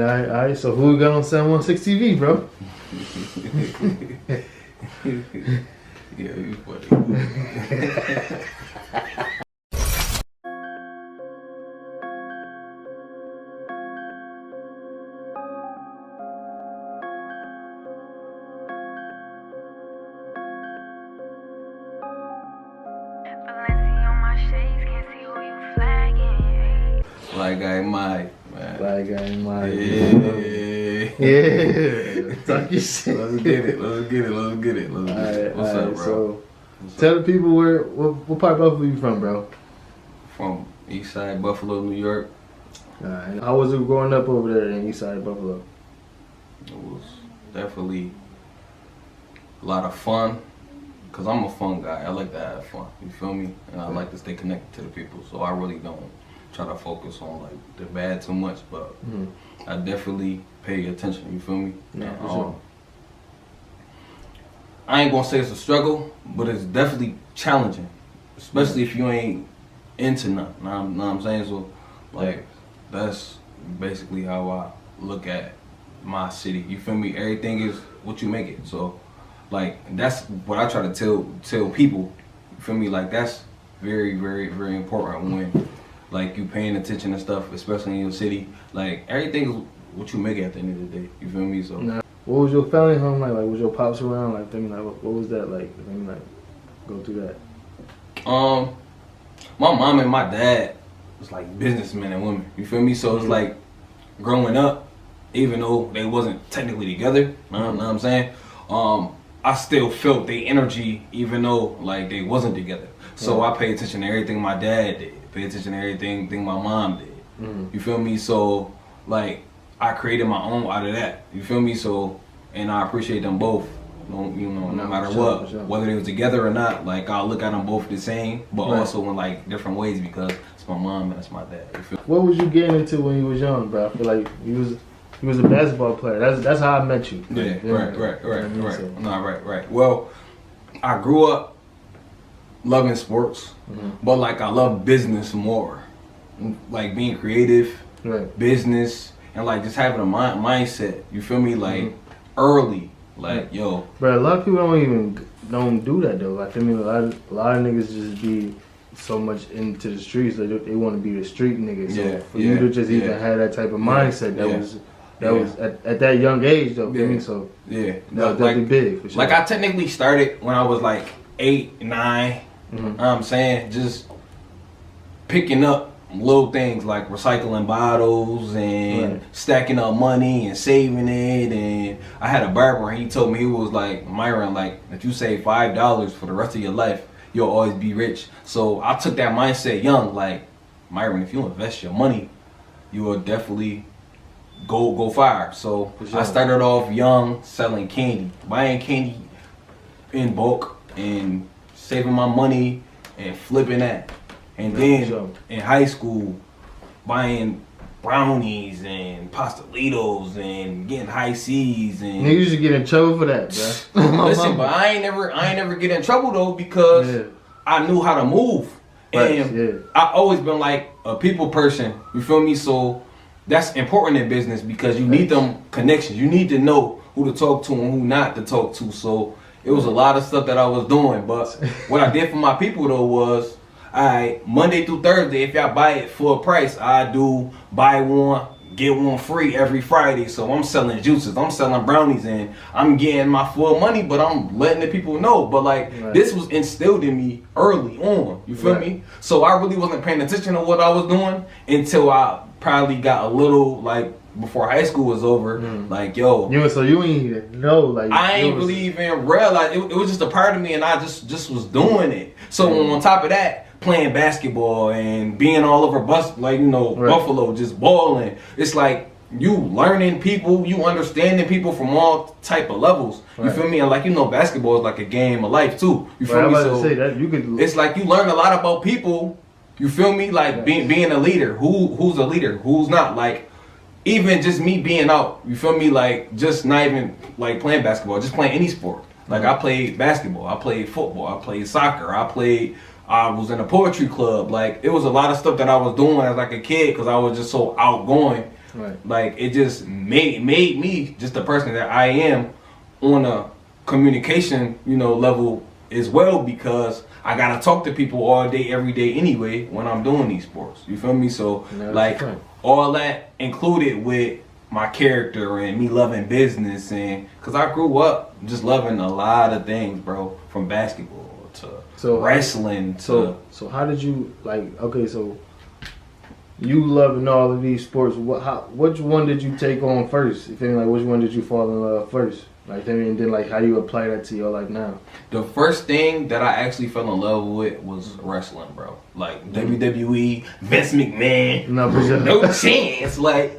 Alright, so who we got on 716 TV, bro? Yeah, you funny. FLYY Guy My, man. FLYY Guy My. Yeah. Talk your shit. Let's get it. What's up, bro? So, tell the people what part of Buffalo you from, bro? From East Side Buffalo, New York. Alright. How was it growing up over there in East Side Buffalo? It was definitely a lot of fun. Cause I'm a fun guy. I like to have fun. You feel me? And I like to stay connected to the people. So I really don't try to focus on like the bad too much, but I definitely pay attention. You feel me? Yeah, for sure. I ain't gonna say it's a struggle, but it's definitely challenging, especially if you ain't into nothing. Know what I'm saying? So, like, that's basically how I look at my city. You feel me? Everything is what you make it. So, like, that's what I try to tell people. You feel me? Like, that's very, very, very important when, like, you paying attention to stuff, especially in your city. Like, everything is what you make it at the end of the day. You feel me? So. Now, what was your family home like? Like, was your pops around? Like, thinking like, what was that like? I mean, like, go through that. My mom and my dad was like businessmen and women. You feel me? So it's like growing up, even though they wasn't technically together. You know what I'm saying? I still felt their energy, even though like they wasn't together. So I pay attention to everything my dad did. Pay attention to everything my mom did. You feel me? So like I created my own out of that. You feel me? So and I appreciate them both. No matter what, whether they was together or not. Like I'll look at them both the same, but also in like different ways because it's my mom and it's my dad. You feel me? What was you getting into when you was young, bro? I feel like you was a basketball player. That's how I met you. Yeah, right. No, right. Well, I grew up loving sports, but like I love business more. Like being creative, business, and like just having a mindset. You feel me? Like early, like yo. But a lot of people don't do that though. Like I mean, a lot of niggas just be so much into the streets. They want to be the street niggas. So for you to just even have that type of mindset, that was at that young age though. For me, so that was definitely big for sure. Like I technically started when I was like 8, 9. You know what I'm saying? Just picking up little things like recycling bottles and stacking up money and saving it. And I had a barber and he told me, he was like, Myron, like if you save $5 for the rest of your life, you'll always be rich. So I took that mindset young, like Myron, if you invest your money, you will definitely go far. So I started off young selling candy, buying candy in bulk and saving my money and flipping that. And then in high school, buying brownies and pastelitos and getting high C's and you used to get in trouble for that, bro. Listen, but I ain't never get in trouble though because I knew how to move. And I always been like a people person. You feel me? So that's important in business because you need them connections. You need to know who to talk to and who not to talk to. So it was a lot of stuff that I was doing. But what I did for my people though was, alright, Monday through Thursday, if y'all buy it full price, I do buy one, get one free every Friday. So I'm selling juices, I'm selling brownies, and I'm getting my full money, but I'm letting the people know. But like this was instilled in me early on. You feel me? So I really wasn't paying attention to what I was doing until I probably got a little like before high school was over. Like yo, so you ain't even know, like I ain't really even realize it was just a part of me, and I just was doing it. So on top of that, playing basketball and being all over Buffalo, just balling. It's like you learning people, you understanding people from all type of levels. You feel me? And like basketball is like a game of life too. You feel me? So it's like you learn a lot about people. You feel me? Like being a leader. Who's a leader? Who's not? Like even just me being out. You feel me? Like just not even like playing basketball, just playing any sport. Like I played basketball, I played football, I played soccer, I was in a poetry club. Like it was a lot of stuff that I was doing as like a kid because I was just so outgoing. Right. Like it just made me just the person that I am on a communication, level as well, because I gotta talk to people all day, every day anyway when I'm doing these sports. You feel me? So like all that included with my character and me loving business, and because I grew up just loving a lot of things, bro, from basketball to wrestling to. So how did you so you loving all of these sports? Which one did you take on first? If anything, which one did you fall in love first? And then how you apply that to your life now? The first thing that I actually fell in love with was wrestling, bro. Like WWE, Vince McMahon, no chance. Like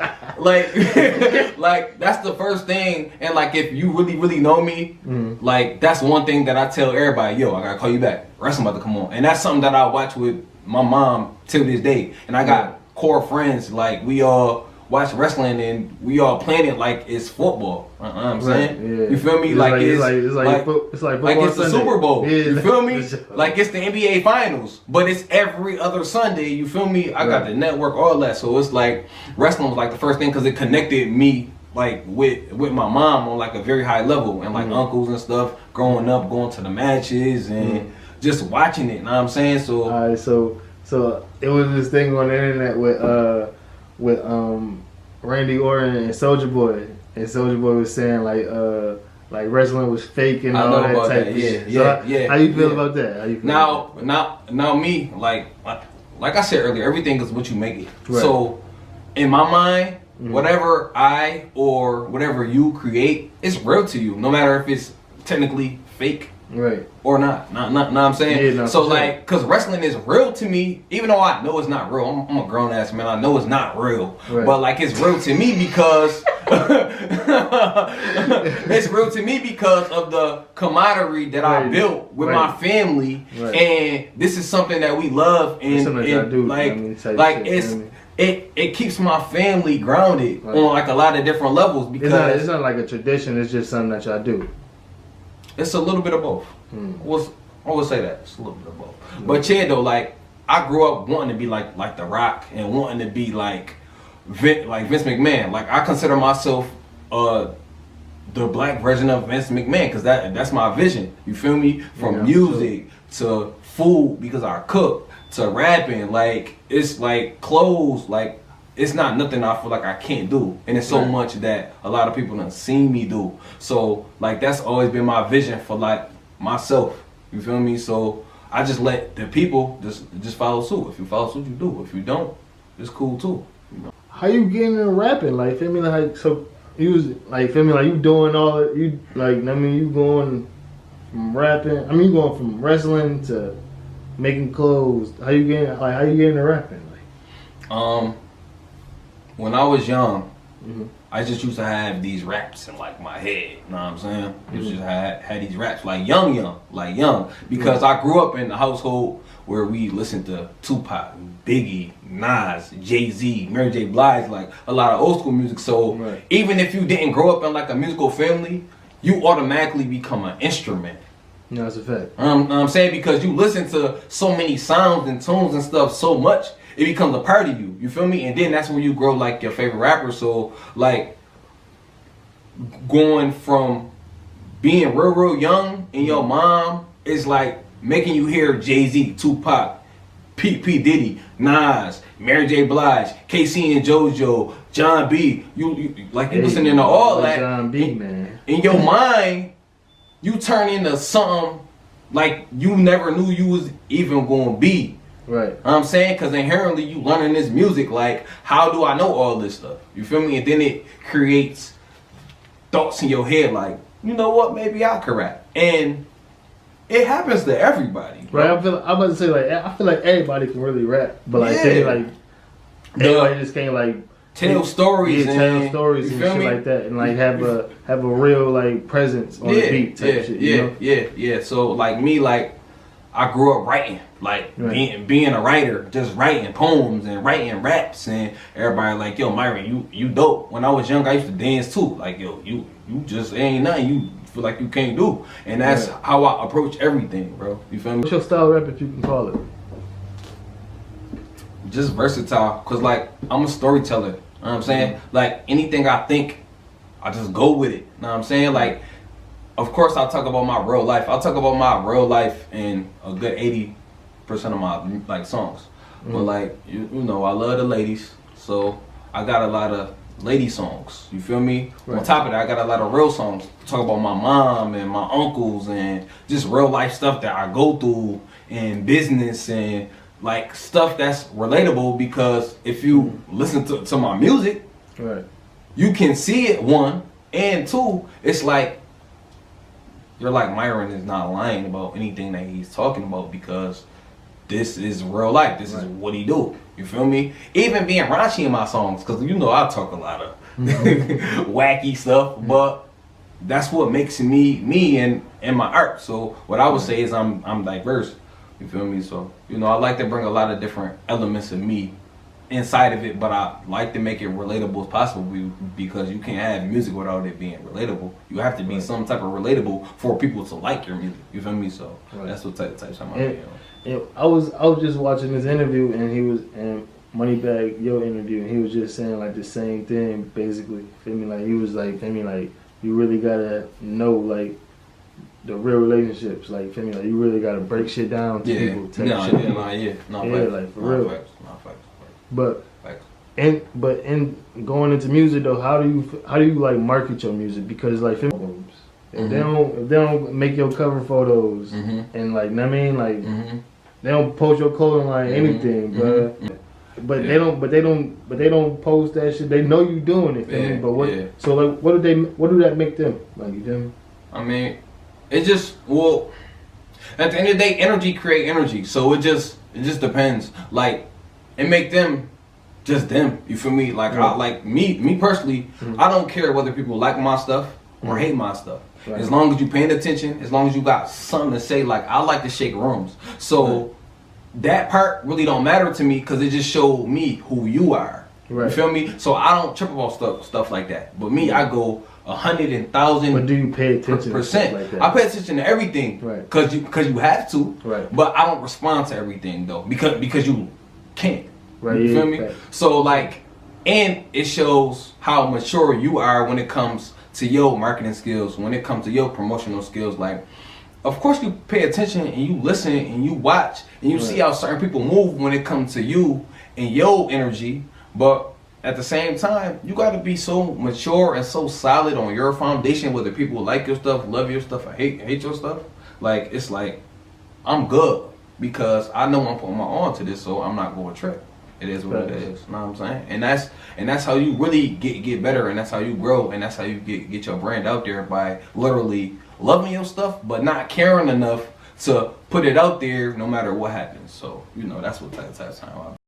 that's the first thing. And like if you really, really know me, like that's one thing that I tell everybody, yo, I gotta call you back. Wrestling about to come on. And that's something that I watch with my mom till this day. And I got core friends, like we all watch wrestling and we all playing it like it's football. I'm saying? Yeah. You feel me? It's like it's the Super Bowl. Yeah, you feel me? Like it's the NBA Finals, but it's every other Sunday. You feel me? I got the network, all that. So it's like wrestling was like the first thing because it connected me like with my mom on like a very high level, and like uncles and stuff growing up, going to the matches and just watching it. You know what I'm saying? So all right, so it was this thing on the internet with Randy Orton and Soulja Boy, and Soulja Boy was saying like wrestling was fake and all that type of shit. Yeah. How you feel about that? How you feel now me, like I said earlier, everything is what you make it. Right. So in my mind, whatever I or whatever you create is real to you, no matter if it's technically fake. Right. Or not. Know what I'm saying? Yeah, so like, cause wrestling is real to me, even though I know it's not real. I'm a grown ass man. I know it's not real, but like it's real to me because it's real to me because of the camaraderie that I built with my family, and this is something that we love, and it keeps my family grounded on like a lot of different levels, because it's not like a tradition. It's just something that y'all do. It's a little bit of both. I would say that. It's a little bit of both. But yeah, though, like, I grew up wanting to be like The Rock and wanting to be like Vince McMahon. Like, I consider myself the black version of Vince McMahon, because that's my vision. You feel me? From music to food, because I cook, to rapping. Like, it's like clothes. Like, it's not nothing I feel like I can't do. And it's so much that a lot of people done seen me do. So, like, that's always been my vision for, like, myself. You feel me? So, I just let the people just follow suit. If you follow suit, you do. If you don't, it's cool, too. You know? How you getting into rapping? Like, feel me? Like, so, you was, like, feel me? Like, you doing all it, you, like, I mean, you going from rapping, I mean, you going from wrestling to making clothes. How you getting into rapping? Like, when I was young, I just used to have these raps in like my head. You know what I'm saying? Just had these raps like young, because I grew up in a household where we listened to Tupac, Biggie, Nas, Jay-Z, Mary J. Blige, like a lot of old school music. So even if you didn't grow up in like a musical family, you automatically become an instrument. No, that's a fact. I'm saying, because you listen to so many sounds and tunes and stuff so much, it becomes a part of you. You feel me? And then that's when you grow like your favorite rapper. So like going from being real young and your mom is like making you hear Jay-Z, Tupac, P. Diddy, Nas, Mary J. Blige, KC and JoJo, John B. You listening to all that. John B, man. In your mind, you turn into something like you never knew you was even going to be. Right. I'm saying, because inherently you learning this music, like, how do I know all this stuff? You feel me? And then it creates thoughts in your head like, you know what, maybe I could rap. And it happens to everybody. Bro. Right, I'm about to say, like, I feel like everybody can really rap, but like, everybody just can't like tell stories, and shit like that, and like have a real like presence on the beat type shit. Yeah. So like me, like I grew up writing, like being a writer, just writing poems and writing raps, and everybody like, yo, Myron, you dope. When I was young, I used to dance too. Like, yo, you just ain't nothing you feel like you can't do, and that's how I approach everything, bro. You feel me? What's your style of rap, if you can call it? Just versatile, cause like I'm a storyteller. You know what I'm saying? Like anything I think, I just go with it. You know what I'm saying? Like, of course I'll talk about my real life. I'll talk about my real life in a good 80% of my like songs. But like you know, I love the ladies, so I got a lot of lady songs. You feel me? On top of that, I got a lot of real songs. Talk about my mom and my uncles and just real life stuff that I go through in business and like stuff that's relatable, because if you listen to my music, you can see it, one, and two, it's like you're like, Myron is not lying about anything that he's talking about, because this is real life. This is what he do. You feel me? Even being raunchy in my songs, because you know I talk a lot of wacky stuff, but that's what makes me and my art. So what I would say is I'm diverse. You feel me? So, you know, I like to bring a lot of different elements of me inside of it, but I like to make it relatable as possible, because you can't have music without it being relatable. You have to be some type of relatable for people to like your music. You feel me? So that's what type of time I'm on. I was just watching this interview, and Moneybagg Yo interview, and he was just saying like the same thing basically. Feel me? Like he was like, feel me? Like you really gotta know like the real relationships. Like feel me? Like you really gotta break shit down to people. Like for real. But in going into music though, how do you like market your music? Because like if they don't make your cover photos and like, I mean, like they don't post your clothing line, anything, but they don't post that shit. They know you doing it, feel me? But what? So like, what do that make them? Like, you feel me? I mean, it just, well, at the end of the day, energy create energy. So it just depends. Like, it make them just them. You feel me? Like I like me personally. I don't care whether people like my stuff or hate my stuff. As long as you paying attention, as long as you got something to say. Like I like to shake rooms, so that part really don't matter to me, because it just showed me who you are. You feel me? So I don't trip about stuff like that. But me, I go 100,000. But do you pay attention percent? Like that? I pay attention to everything, because you have to. But I don't respond to everything though, because you can't. You feel me? So like, and it shows how mature you are when it comes to your marketing skills, when it comes to your promotional skills. Like, of course you pay attention and you listen and you watch and you see how certain people move when it comes to you and your energy, but at the same time, you got to be so mature and so solid on your foundation, whether people like your stuff, love your stuff, or hate your stuff. Like, it's like, I'm good, because I know I'm putting my all into this, so I'm not going to trip. It is what it is. You know what I'm saying? And that's how you really get better, and that's how you grow, and that's how you get your brand out there, by literally loving your stuff but not caring enough to put it out there no matter what happens. So, you know, that's what type of time I